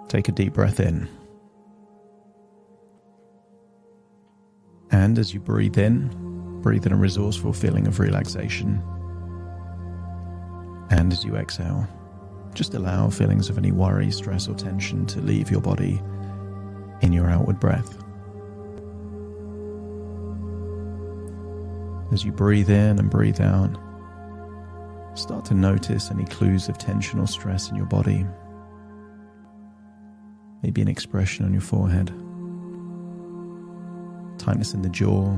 Take a deep breath in. And as you breathe in a resourceful feeling of relaxation. And as you exhale, just allow feelings of any worry, stress, or tension to leave your body in your outward breath. As you breathe in and breathe out, start to notice any clues of tension or stress in your body. Maybe an expression on your forehead, tightness in the jaw,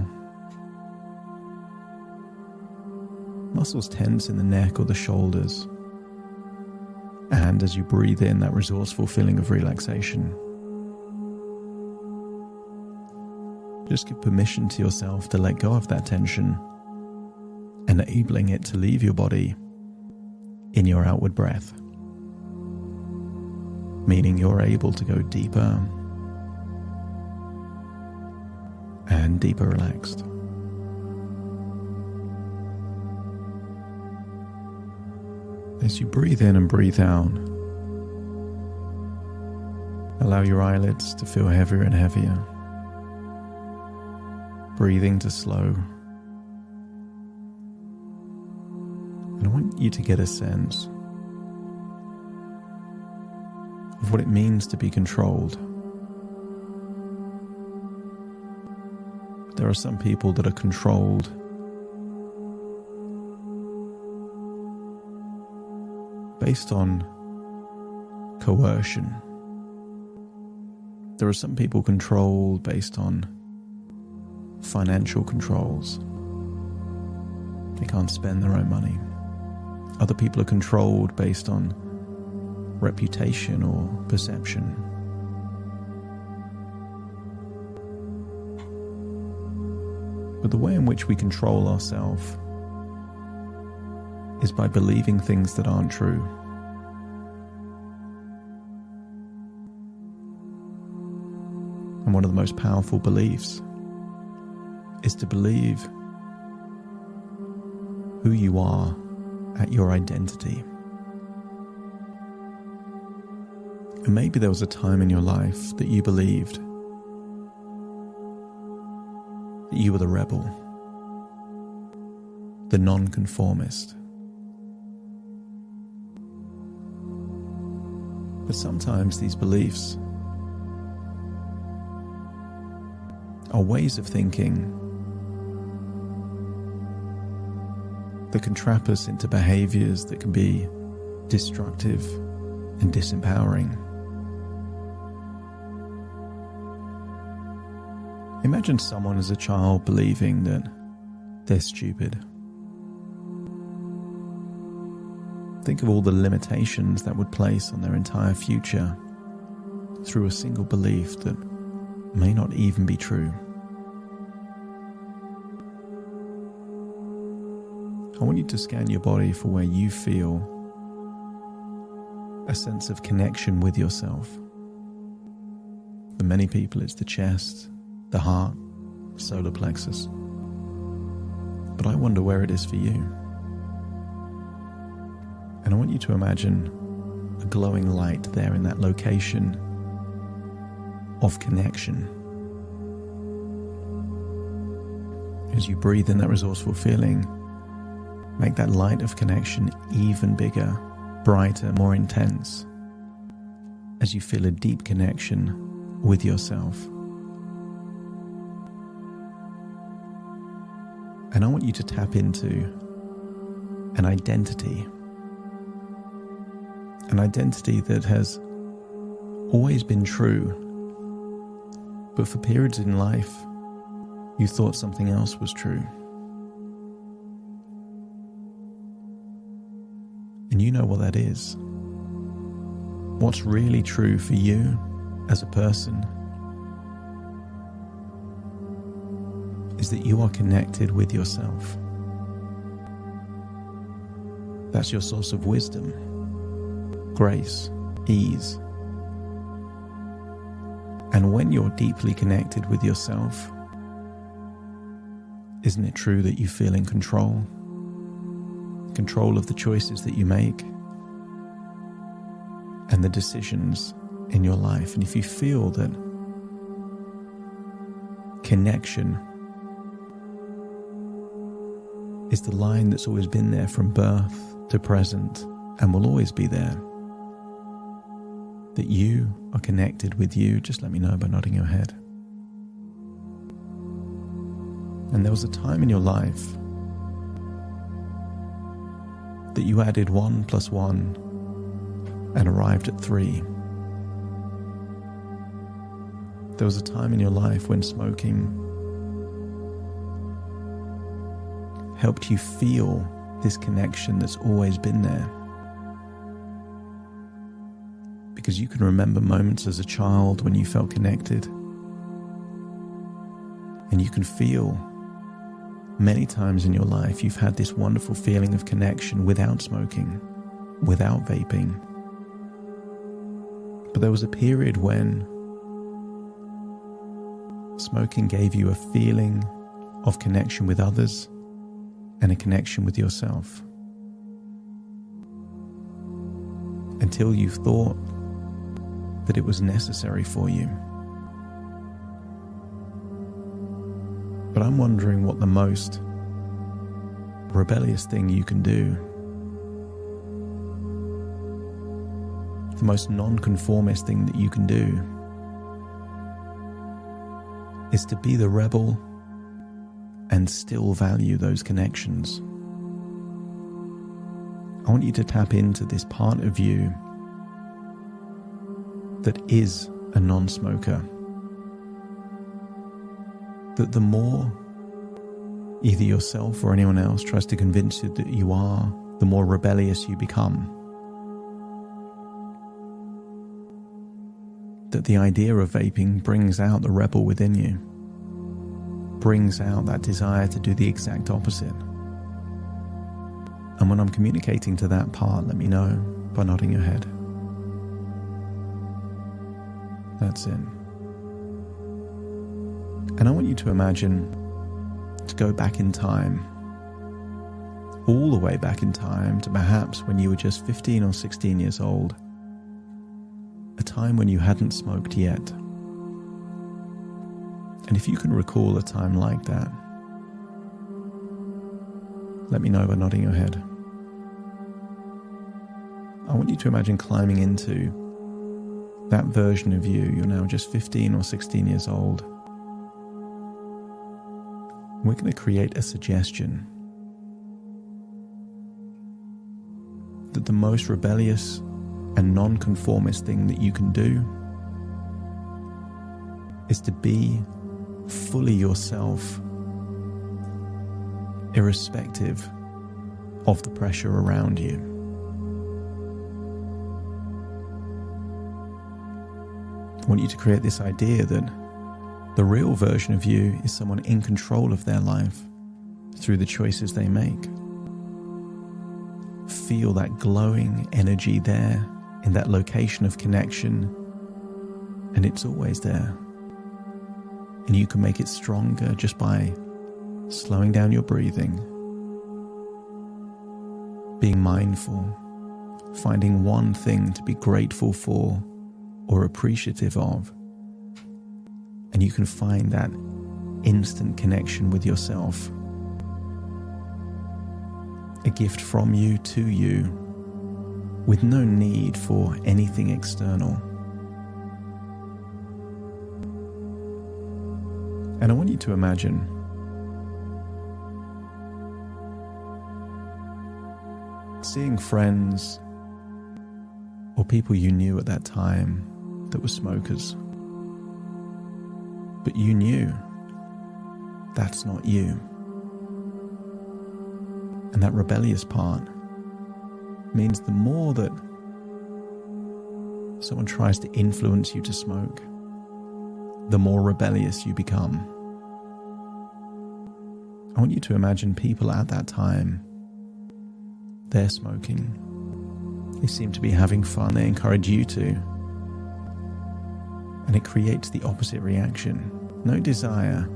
muscles tense in the neck or the shoulders. And as you breathe in that resourceful feeling of relaxation, just give permission to yourself to let go of that tension, enabling it to leave your body in your outward breath, meaning you're able to go deeper and deeper relaxed. As you breathe in and breathe out, allow your eyelids to feel heavier and heavier, breathing to slow. And I want you to get a sense of what it means to be controlled. There are some people that are controlled based on coercion. There are some people controlled based on financial controls. They can't spend their own money. Other people are controlled based on reputation or perception. But the way in which we control ourselves is by believing things that aren't true. And one of the most powerful beliefs is to believe who you are at your identity. And maybe there was a time in your life that you believed that you were the rebel, the nonconformist. But sometimes these beliefs are ways of thinking that can trap us into behaviors that can be destructive and disempowering. Imagine someone as a child believing that they're stupid. Think of all the limitations that would place on their entire future through a single belief that may not even be true. I want you to scan your body for where you feel a sense of connection with yourself. For many people, it's the chest, the heart, solar plexus. But I wonder where it is for you. And I want you to imagine a glowing light there in that location of connection. As you breathe in that resourceful feeling, make that light of connection even bigger, brighter, more intense, as you feel a deep connection with yourself. And I want you to tap into an identity that has always been true, but for periods in life, you thought something else was true. And you know what that is. What's really true for you as a person is that you are connected with yourself. That's your source of wisdom, grace, ease. And when you're deeply connected with yourself, isn't it true that you feel in control? Control of the choices that you make and the decisions in your life, and if you feel that connection is the line that's always been there from birth to present and will always be there, that you are connected with you, just let me know by nodding your head. And there was a time in your life that you added 1 + 1 and arrived at 3. There was a time in your life when smoking helped you feel this connection that's always been there. Because you can remember moments as a child when you felt connected. And you can feel many times in your life you've had this wonderful feeling of connection without smoking, without vaping. But there was a period when smoking gave you a feeling of connection with others and a connection with yourself. Until you thought that it was necessary for you. But I'm wondering what the most rebellious thing you can do, the most non-conformist thing that you can do, is to be the rebel and still value those connections. I want you to tap into this part of you that is a non-smoker. That the more either yourself or anyone else tries to convince you that you are, the more rebellious you become. That the idea of vaping brings out the rebel within you, brings out that desire to do the exact opposite. And when I'm communicating to that part, let me know by nodding your head. That's it. And I want you to imagine to go back in time, all the way back in time to perhaps when you were just 15 or 16 years old, a time when you hadn't smoked yet. And if you can recall a time like that, let me know by nodding your head. I want you to imagine climbing into that version of you. You're now just 15 or 16 years old. We're going to create a suggestion that the most rebellious and non-conformist thing that you can do is to be fully yourself, irrespective of the pressure around you. I want you to create this idea that the real version of you is someone in control of their life through the choices they make. Feel that glowing energy there in that location of connection, and it's always there. And you can make it stronger just by slowing down your breathing, being mindful, finding one thing to be grateful for or appreciative of. And you can find that instant connection with yourself. A gift from you to you, with no need for anything external. And I want you to imagine seeing friends or people you knew at that time that were smokers. But you knew that's not you. And that rebellious part means the more that someone tries to influence you to smoke, the more rebellious you become. I want you to imagine people at that time, they're smoking. They seem to be having fun. They encourage you to. And it creates the opposite reaction. No desire.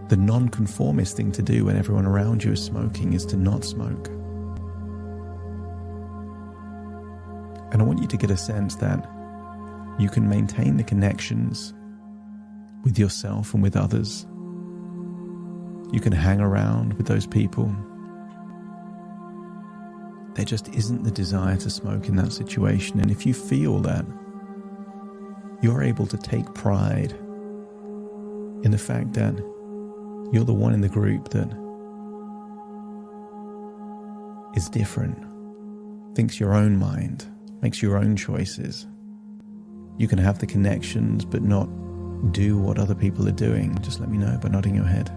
The non-conformist thing to do when everyone around you is smoking is to not smoke. And I want you to get a sense that you can maintain the connections with yourself and with others. You can hang around with those people. There just isn't the desire to smoke in that situation. And if you feel that, you're able to take pride in the fact that you're the one in the group that is different, thinks your own mind, makes your own choices. You can have the connections but not do what other people are doing. Just let me know by nodding your head.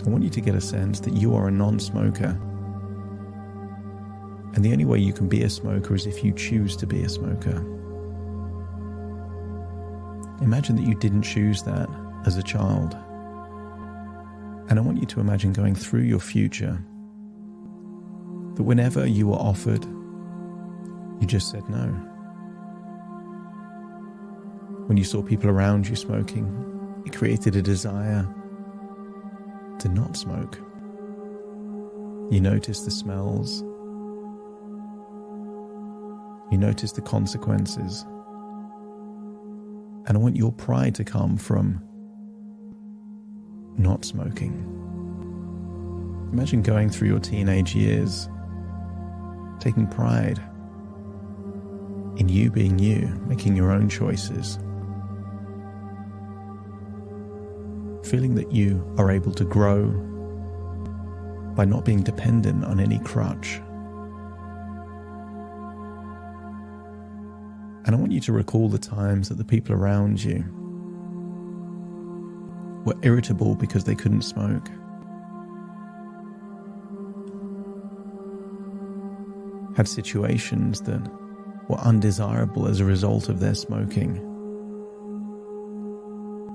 I want you to get a sense that you are a non-smoker. And the only way you can be a smoker is if you choose to be a smoker. Imagine that you didn't choose that as a child. And I want you to imagine going through your future that whenever you were offered, you just said no. When you saw people around you smoking, it created a desire to not smoke. You noticed the smells. You noticed the consequences. And I want your pride to come from not smoking. Imagine going through your teenage years, taking pride in you being you, making your own choices, feeling that you are able to grow by not being dependent on any crutch. And I want you to recall the times that the people around you were irritable because they couldn't smoke. Had situations that were undesirable as a result of their smoking.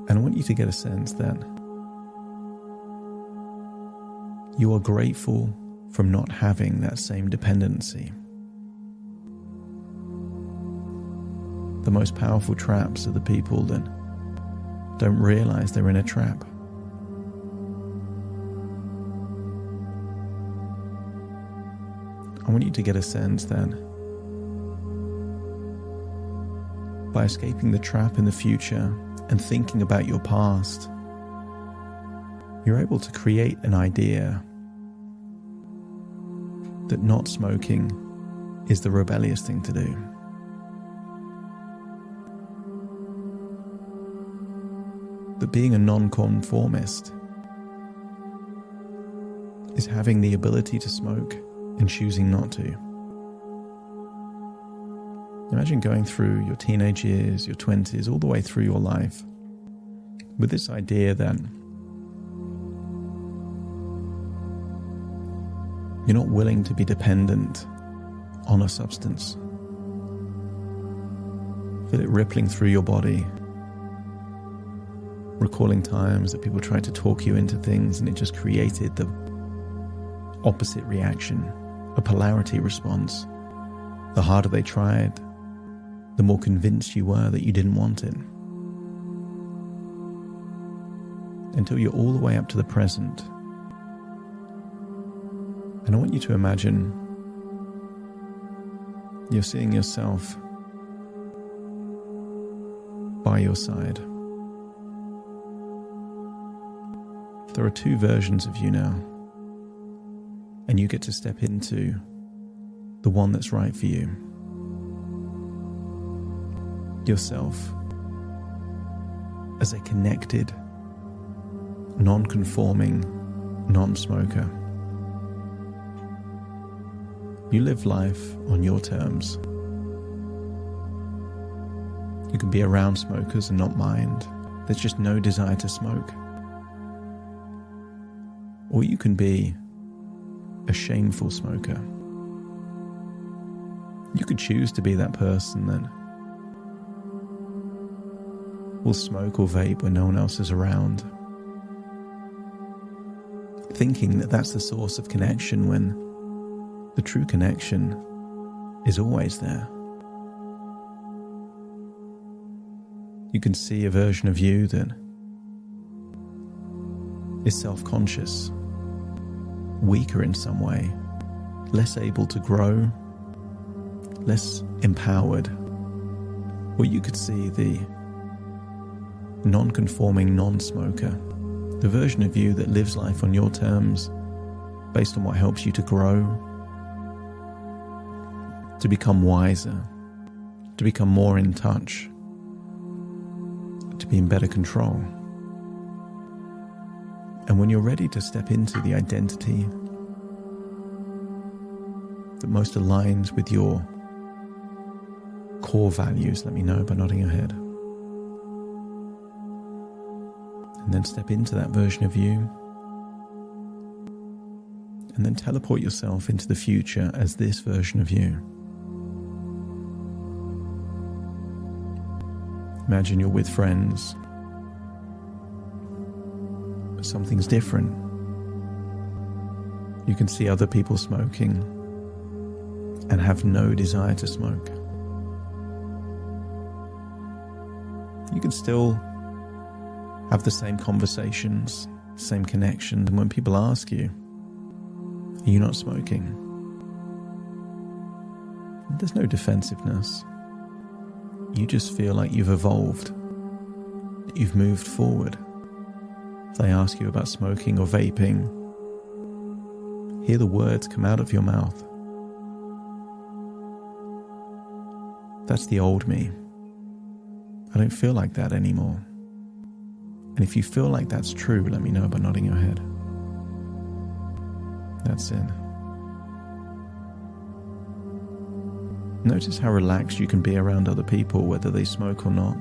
And I want you to get a sense that you are grateful from not having that same dependency. The most powerful traps are the people that don't realize they're in a trap. I want you to get a sense that by escaping the trap in the future and thinking about your past, you're able to create an idea that not smoking is the rebellious thing to do. That being a non-conformist is having the ability to smoke and choosing not to. Imagine going through your teenage years, your 20s, all the way through your life with this idea that you're not willing to be dependent on a substance. Feel it rippling through your body, recalling times that people tried to talk you into things and it just created the opposite reaction, a polarity response. The harder they tried, the more convinced you were that you didn't want it. Until you're all the way up to the present. And I want you to imagine you're seeing yourself by your side. There are two versions of you now, and you get to step into the one that's right for you. Yourself as a connected, non-conforming, non-smoker. You live life on your terms. You can be around smokers and not mind. There's just no desire to smoke. Or you can be a shameful smoker. You could choose to be that person that will smoke or vape when no one else is around, thinking that that's the source of connection when the true connection is always there. You can see a version of you that is self-conscious, weaker in some way, less able to grow, less empowered. Or you could see the non-conforming non-smoker, the version of you that lives life on your terms, based on what helps you to grow, to become wiser, to become more in touch, to be in better control. And when you're ready to step into the identity that most aligns with your core values, let me know by nodding your head. And then step into that version of you. And then teleport yourself into the future as this version of you. Imagine you're with friends. But something's different. You can see other people smoking and have no desire to smoke. You can still have the same conversations, same connections, and when people ask you, are you not smoking? There's no defensiveness. You just feel like you've evolved, you've moved forward. If they ask you about smoking or vaping, hear the words come out of your mouth. That's the old me. I don't feel like that anymore. And if you feel like that's true, let me know by nodding your head. That's it. Notice how relaxed you can be around other people, whether they smoke or not.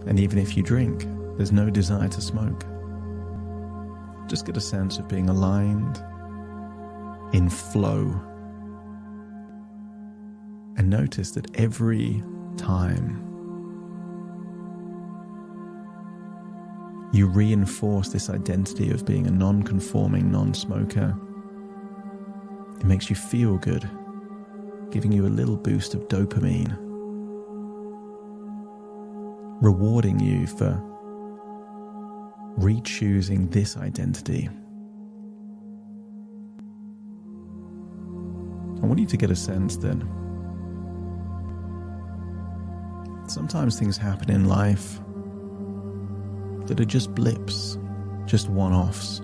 And even if you drink, there's no desire to smoke. Just get a sense of being aligned, in flow. And notice that every time you reinforce this identity of being a non-conforming non-smoker, it makes you feel good, giving you a little boost of dopamine, rewarding you for re-choosing this identity. I want you to get a sense that sometimes things happen in life that are just blips, just one-offs.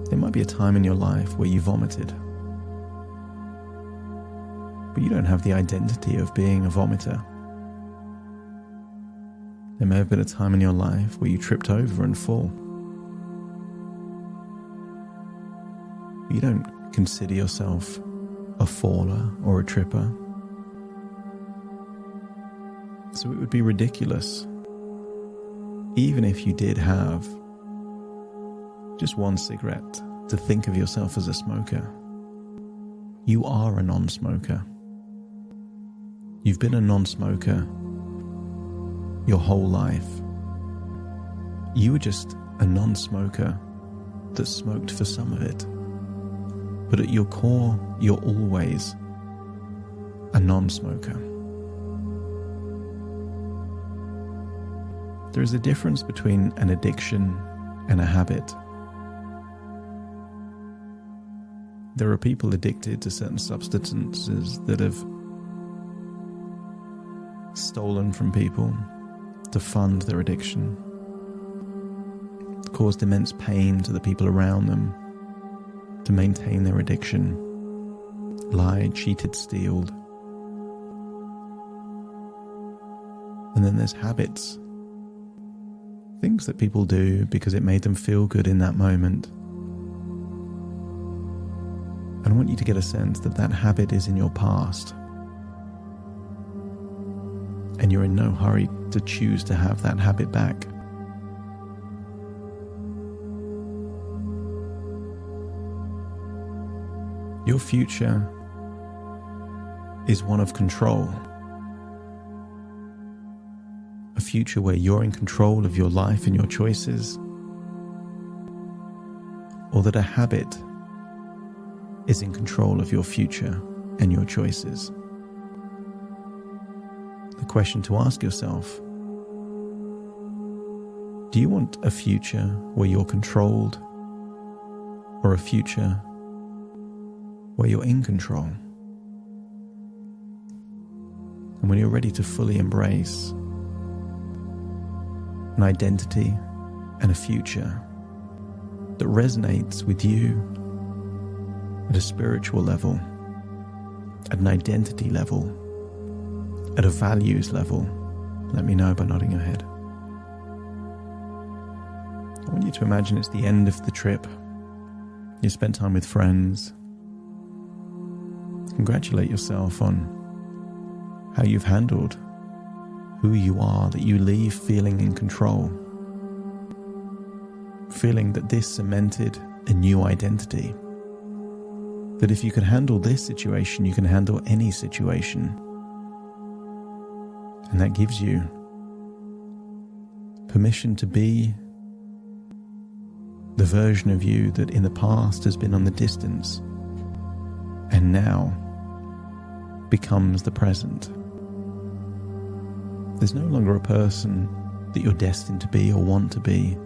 There might be a time in your life where you vomited, but you don't have the identity of being a vomiter. There may have been a time in your life where you tripped over and fall. You don't consider yourself a faller or a tripper. So it would be ridiculous, even if you did have just one cigarette, to think of yourself as a smoker. You are a non-smoker. You've been a non-smoker your whole life. You were just a non-smoker that smoked for some of it. But at your core, you're always a non-smoker. There is a difference between an addiction and a habit. There are people addicted to certain substances that have stolen from people to fund their addiction, caused immense pain to the people around them to maintain their addiction, lied, cheated, stealed. And then there's habits, things that people do because it made them feel good in that moment. And I want you to get a sense that that habit is in your past. And you're in no hurry to choose to have that habit back. Your future is one of control. A future where you're in control of your life and your choices. Or that a habit is in control of your future and your choices. The question to ask yourself Do you want a future where you're controlled, or a future where you're in control? And when you're ready to fully embrace an identity and a future that resonates with you at a spiritual level, at an identity level, at a values level, let me know by nodding your head. I want you to imagine it's the end of the trip. You spent time with friends. Congratulate yourself on how you've handled who you are, that you leave feeling in control, feeling that this cemented a new identity, that if you can handle this situation, you can handle any situation. And that gives you permission to be the version of you that in the past has been on the distance and now becomes the present. There's no longer a person that you're destined to be or want to be.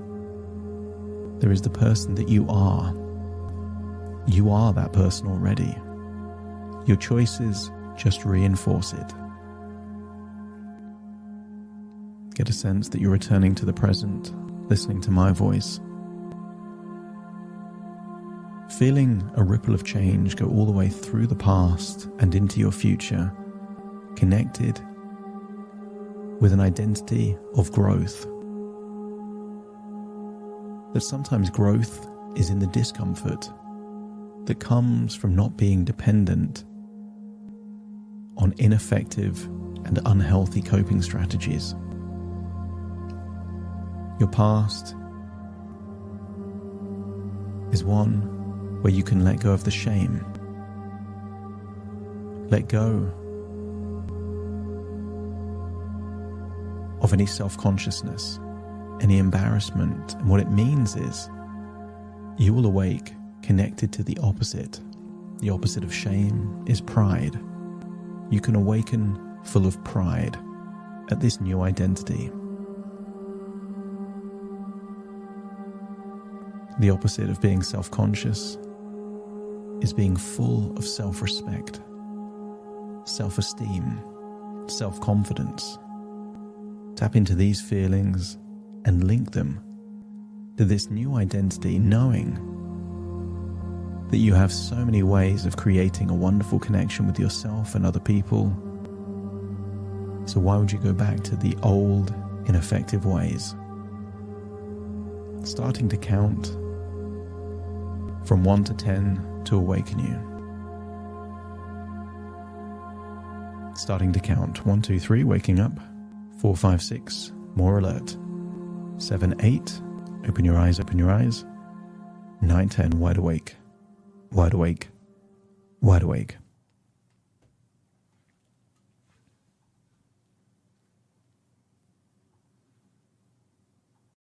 There is the person that you are. You are that person already. Your choices just reinforce it. Get a sense that you're returning to the present, listening to my voice. Feeling a ripple of change go all the way through the past and into your future, connected with an identity of growth. That sometimes growth is in the discomfort that comes from not being dependent on ineffective and unhealthy coping strategies. Your past is one where you can let go of the shame, let go of any self-consciousness, any embarrassment. And what it means is you will awake connected to the opposite. The opposite of shame is pride. You can awaken full of pride at this new identity. The opposite of being self-conscious is being full of self-respect, self-esteem, self-confidence. Tap into these feelings and link them to this new identity, knowing that you have so many ways of creating a wonderful connection with yourself and other people. So why would you go back to the old, ineffective ways? Starting to count from 1 to 10 to awaken you. Starting to count 1, 2, 3, waking up. 4, 5, 6, more alert. 7, 8, open your eyes, open your eyes. 9, 10, wide awake, wide awake, wide awake.